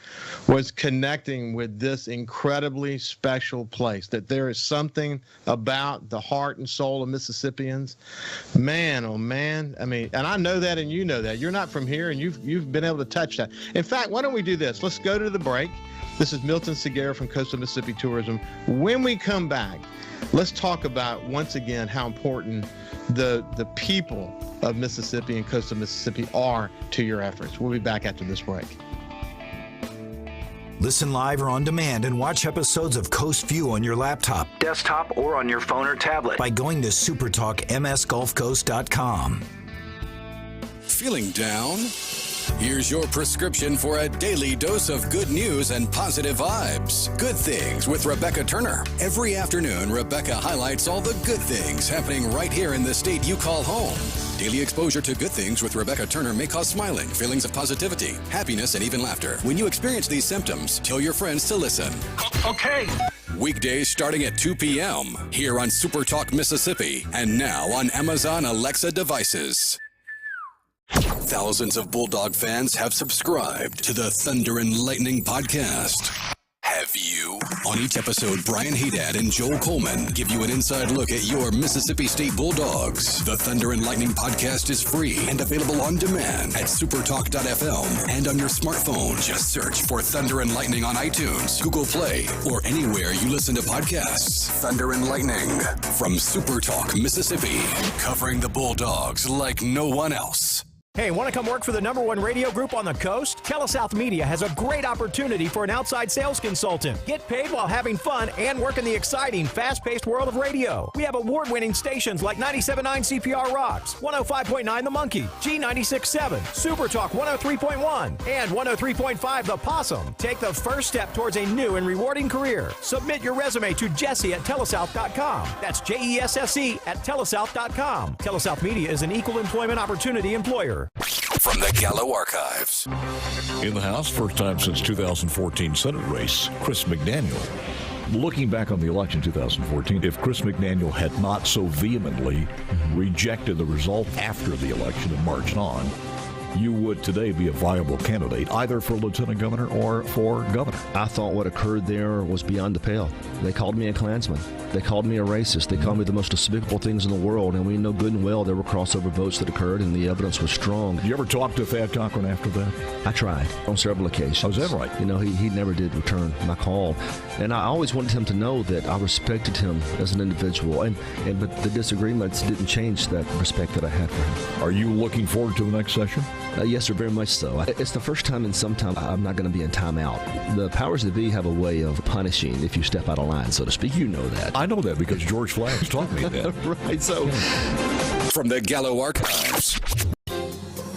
Speaker 2: was connecting with this incredibly special place, that there is something about the heart and soul of Mississippians. Man, oh man. I mean, and I know that and you know that. You're not from here and you've been able to touch that. In fact, why don't we do this? Let's go to the break. This is Milton Segura from Coastal Mississippi Tourism. When we come back, let's talk about, once again, how important the people of Mississippi and coastal Mississippi are to your efforts. We'll be back after this break.
Speaker 4: Listen live or on demand and watch episodes of Coast View on your laptop, desktop, or on your phone or tablet by going to supertalkmsgulfcoast.com.
Speaker 1: Feeling down? Here's your prescription for a daily dose of good news and positive vibes. Good Things with Rebecca Turner. Every afternoon, Rebecca highlights all the good things happening right here in the state you call home. Daily exposure to Good Things with Rebecca Turner may cause smiling, feelings of positivity, happiness, and even laughter. When you experience these symptoms, tell your friends to listen. Okay. Weekdays starting at 2 p.m. here on SuperTalk Mississippi and now on Amazon Alexa devices. Thousands of Bulldog fans have subscribed to the Thunder and Lightning podcast. Have you? On each episode, Brian Haydad and Joel Coleman give you an inside look at your Mississippi State Bulldogs. The Thunder and Lightning podcast is free and available on demand at supertalk.fm and on your smartphone. Just search for Thunder and Lightning on iTunes, Google Play, or anywhere you listen to podcasts. Thunder and Lightning from SuperTalk Mississippi, covering the Bulldogs like no one else.
Speaker 7: Hey, want to come work for the #1 radio group on the coast? TeleSouth Media has a great opportunity for an outside sales consultant. Get paid while having fun and work in the exciting, fast-paced world of radio. We have award-winning stations like 97.9 CPR Rocks, 105.9 The Monkey, G96.7, SuperTalk 103.1, and 103.5 The Possum. Take the first step towards a new and rewarding career. Submit your resume to Jesse@telesouth.com. That's JESSE@telesouth.com. TeleSouth Media is an equal employment opportunity employer.
Speaker 1: From the Gallo Archives.
Speaker 9: In the House, first time since 2014 Senate race, Chris McDaniel.
Speaker 15: Looking back on the election 2014, if Chris McDaniel had not so vehemently rejected the result after the election and marched on, you would today be a viable candidate, either for lieutenant governor or for governor.
Speaker 16: I thought what occurred there was beyond the pale. They called me a Klansman. They called me a racist. They called me the most despicable things in the world, and we know good and well there were crossover votes that occurred, and the evidence was strong.
Speaker 15: Did you ever talk to Thad Cochran after that?
Speaker 16: I tried on several occasions.
Speaker 15: Oh, is that right?
Speaker 16: You know, he never did return my call, and I always wanted him to know that I respected him as an individual, but the disagreements didn't change that respect that I had for him.
Speaker 15: Are you looking forward to the next session?
Speaker 16: Yes, sir, very much so. It's the first time in some time I'm not going to be in timeout. The powers that be have a way of punishing if you step out of line, so to speak. You know that.
Speaker 15: I know that because George Flaggs taught me that.
Speaker 16: Right, so.
Speaker 1: From the Gallo Archives.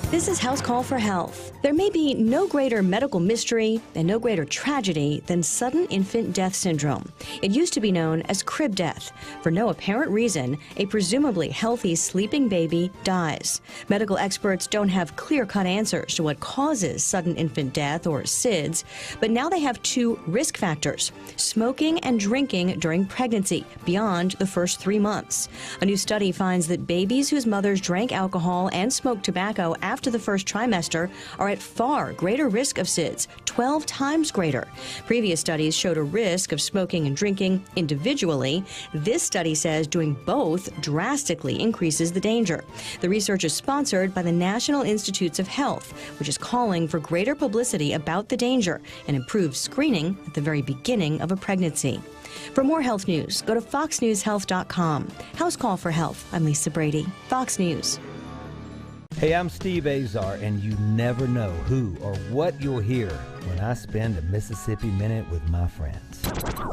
Speaker 17: This is House Call for Health. There may be no greater medical mystery and no greater tragedy than sudden infant death syndrome. It used to be known as crib death. For no apparent reason, a presumably healthy sleeping baby dies. Medical experts don't have clear-cut answers to what causes sudden infant death, or SIDS, but now they have two risk factors: smoking and drinking during pregnancy beyond the first 3 months. A new study finds that babies whose mothers drank alcohol and smoked tobacco after the first trimester are at far greater risk of SIDS, 12 times greater. Previous studies showed a risk of smoking and drinking individually. This study says doing both drastically increases the danger. The research is sponsored by the National Institutes of Health, which is calling for greater publicity about the danger and improved screening at the very beginning of a pregnancy. For more health news, go to foxnewshealth.com. House Call for Health. I'm Lisa Brady, Fox News.
Speaker 5: Hey, I'm Steve Azar, and you never know who or what you'll hear when I spend a Mississippi Minute with my friends.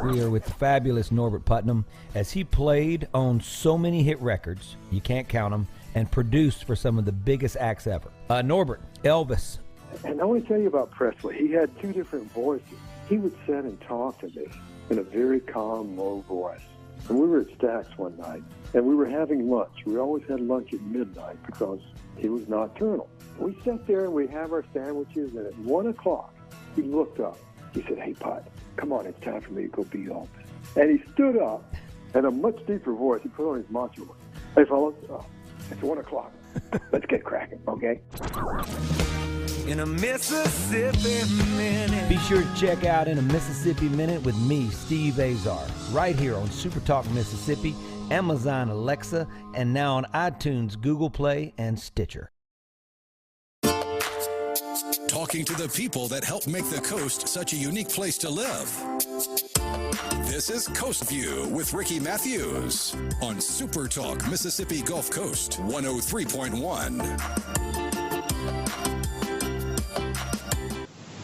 Speaker 5: We are with the fabulous Norbert Putnam, as he played on so many hit records, you can't count them, and produced for some of the biggest acts ever. Norbert, Elvis.
Speaker 18: And I want to tell you about Presley. He had two different voices. He would sit and talk to me in a very calm, low voice. And we were at Stack's one night, and we were having lunch. We always had lunch at midnight because he was nocturnal. We sat there and we have our sandwiches, and at 1 o'clock, he looked up. He said, "Hey, Put, come on, it's time for me to go be Elvis." And he stood up, and a much deeper voice, he put on his macho voice. "Hey, fellas, it's 1 o'clock. Let's get cracking, okay?"
Speaker 5: In a Mississippi Minute. Be sure to check out In a Mississippi Minute with me, Steve Azar, right here on SuperTalk Mississippi, Amazon Alexa, and now on iTunes, Google Play, and Stitcher.
Speaker 1: Talking to the people that help make the coast such a unique place to live. This is Coast View with Ricky Matthews on SuperTalk Mississippi Gulf Coast 103.1.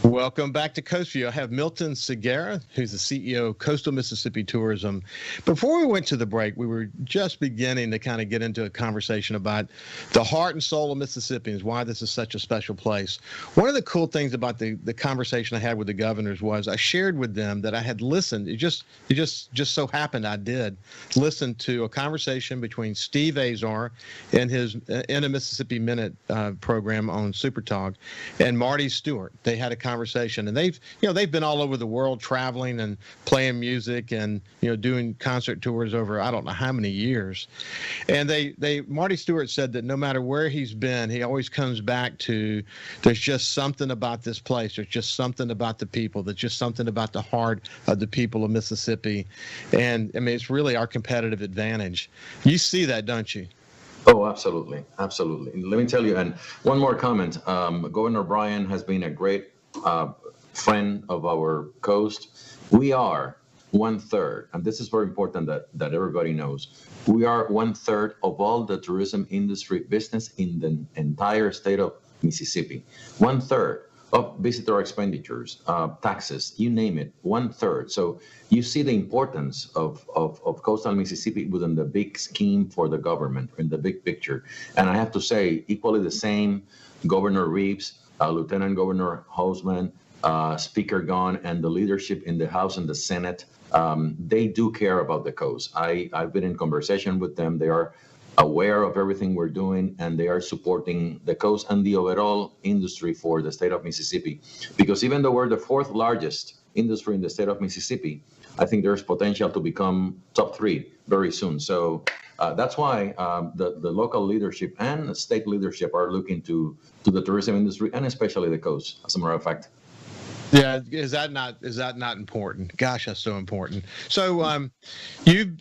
Speaker 2: Welcome back to Coast View. I have Milton Segura, who's the CEO of Coastal Mississippi Tourism. Before we went to the break, we were just beginning to kind of get into a conversation about the heart and soul of Mississippians, why this is such a special place. One of the cool things about the conversation I had with the governors was I shared with them that I had listened. It just so happened I did listen to a conversation between Steve Azar and his In a Mississippi Minute program on SuperTalk and Marty Stewart. They had a conversation, and they've been all over the world traveling and playing music and doing concert tours over I don't know how many years. And Marty Stewart said that no matter where he's been, he always comes back to there's just something about this place. There's just something about the people. There's just something about the heart of the people of Mississippi. And I mean, it's really our competitive advantage. You see that, don't you?
Speaker 12: Oh, absolutely. Absolutely. Let me tell you, and one more comment. Governor Bryan has been a great friend of our coast. We are 1/3, and this is very important that everybody knows. We are 1/3 of all the tourism industry business in the entire state of Mississippi. 1/3 of visitor expenditures, taxes, you name it, 1/3. So you see the importance of coastal Mississippi within the big scheme for the government, in the big picture. And I have to say, equally the same, Governor Reeves, Lieutenant Governor Houseman, Speaker Gunn, and the leadership in the House and the Senate, they do care about the coast. I've been in conversation with them. They are aware of everything we're doing, and they are supporting the coast and the overall industry for the state of Mississippi. Because even though we're the 4th largest industry in the state of Mississippi, I think there's potential to become top 3 very soon. So that's why the local leadership and the state leadership are looking to the tourism industry, and especially the coast, as a matter of fact.
Speaker 2: Yeah, is that not important? Gosh, that's so important. So,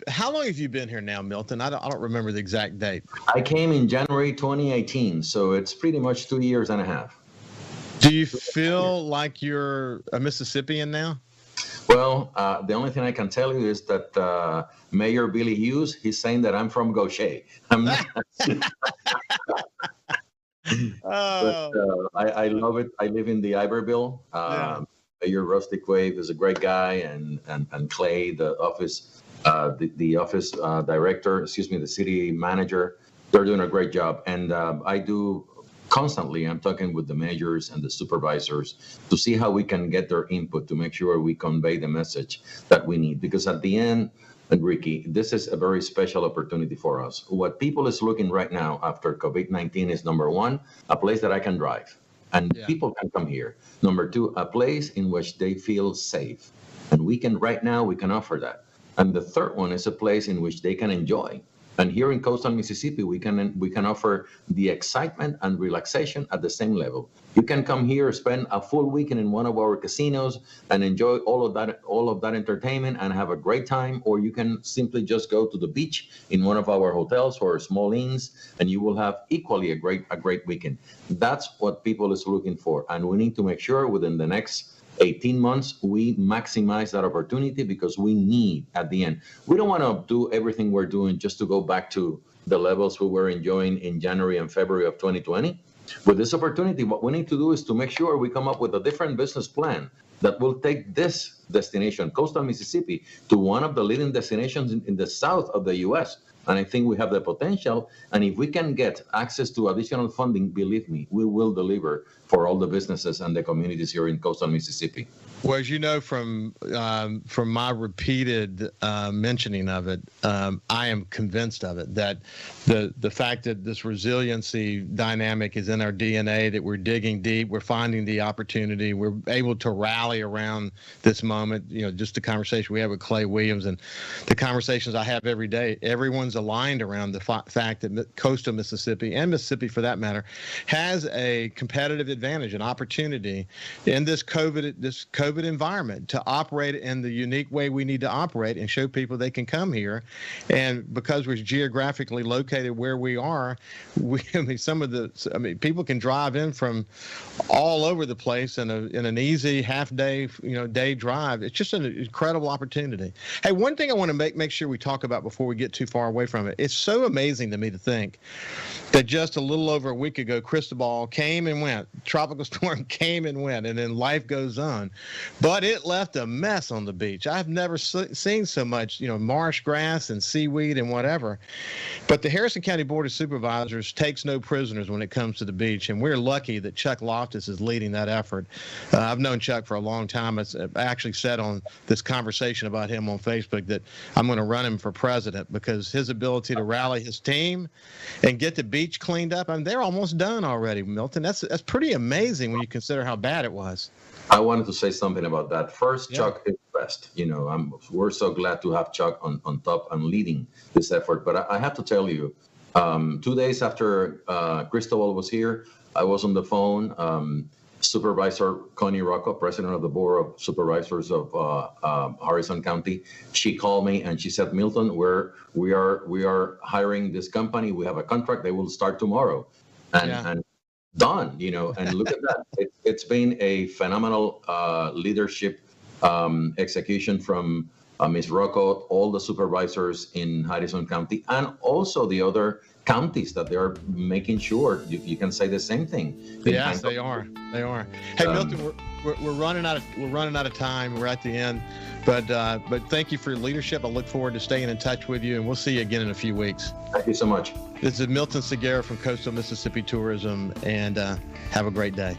Speaker 2: how long have you been here now, Milton? I don't remember the exact date.
Speaker 12: I came in January 2018, so it's pretty much 2 years and a half.
Speaker 2: Do you feel like you're a Mississippian now?
Speaker 12: Well, the only thing I can tell you is that Mayor Billy Hughes, he's saying that I'm from Gaucher. I'm not. But I love it. I live in the Iberville. Mayor Rusty Quave is a great guy, and Clay, the office director, the city manager, they're doing a great job. And I do constantly, I'm talking with the mayors and the supervisors to see how we can get their input to make sure we convey the message that we need. Because at the end, Ricky, this is a very special opportunity for us. What people is looking right now after COVID-19 is, number one, a place that I can drive and people can come here. Number two, a place in which they feel safe. And we can offer that. And the third one is a place in which they can enjoy. And here in coastal Mississippi, we can offer the excitement and relaxation at the same level. You can come here, spend a full weekend in one of our casinos, and enjoy all of that entertainment and have a great time. Or you can simply just go to the beach in one of our hotels or small inns, and you will have equally a great weekend. That's what people is looking for, and we need to make sure within the next 18 months, we maximize that opportunity, because we need, at the end, we don't want to do everything we're doing just to go back to the levels we were enjoying in January and February of 2020. With this opportunity, what we need to do is to make sure we come up with a different business plan that will take this destination, coastal Mississippi, to one of the leading destinations in the south of the U.S. And I think we have the potential. And if we can get access to additional funding, believe me, we will deliver for all the businesses and the communities here in coastal Mississippi.
Speaker 2: Well, as you know from my repeated mentioning of it, I am convinced of it, that the fact that this resiliency dynamic is in our DNA, that we're digging deep, we're finding the opportunity, we're able to rally around this moment. You know, just the conversation we have with Clay Williams and the conversations I have every day, everyone's aligned around the fact that coastal Mississippi, and Mississippi for that matter, has a competitive advantage, an opportunity in this COVID environment to operate in the unique way we need to operate and show people they can come here. And because we're geographically located where we are, people can drive in from all over the place in an easy half-day, day drive. It's just an incredible opportunity. Hey, one thing I want to make sure we talk about before we get too far away from it. It's so amazing to me to think that just a little over a week ago, Cristobal came and went. Tropical storm came and went, and then life goes on. But it left a mess on the beach. I've never seen so much, marsh grass and seaweed and whatever. But the Harrison County Board of Supervisors takes no prisoners when it comes to the beach, and we're lucky that Chuck Loftus is leading that effort. I've known Chuck for a long time. I actually said on this conversation about him on Facebook that I'm going to run him for president, because his ability to rally his team and get the beach cleaned up, they're almost done already, Milton. That's pretty amazing when you consider how bad it was.
Speaker 12: I wanted to say something about that. First, Chuck is best. We're so glad to have Chuck on top and leading this effort. But I have to tell you, 2 days after Cristobal was here, I was on the phone. Supervisor Connie Rocco, president of the Board of Supervisors of Harrison County, she called me and she said, Milton, we are hiring this company. We have a contract. They will start tomorrow. And done, and look at that. It's been a phenomenal leadership execution from Ms. Rocco, all the supervisors in Harrison County, and also the other counties that they are making sure you can say the same thing.
Speaker 2: Yes, they are. They are. Hey, Milton, we're running out of time. We're at the end, but thank you for your leadership. I look forward to staying in touch with you, and we'll see you again in a few weeks.
Speaker 12: Thank you so much.
Speaker 2: This is Milton Segura from Coastal Mississippi Tourism, and have a great day.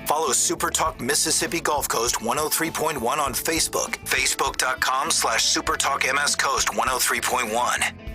Speaker 4: Follow SuperTalk Mississippi Gulf Coast 103.1 on Facebook, facebook.com/SuperTalk MS Coast 103.1.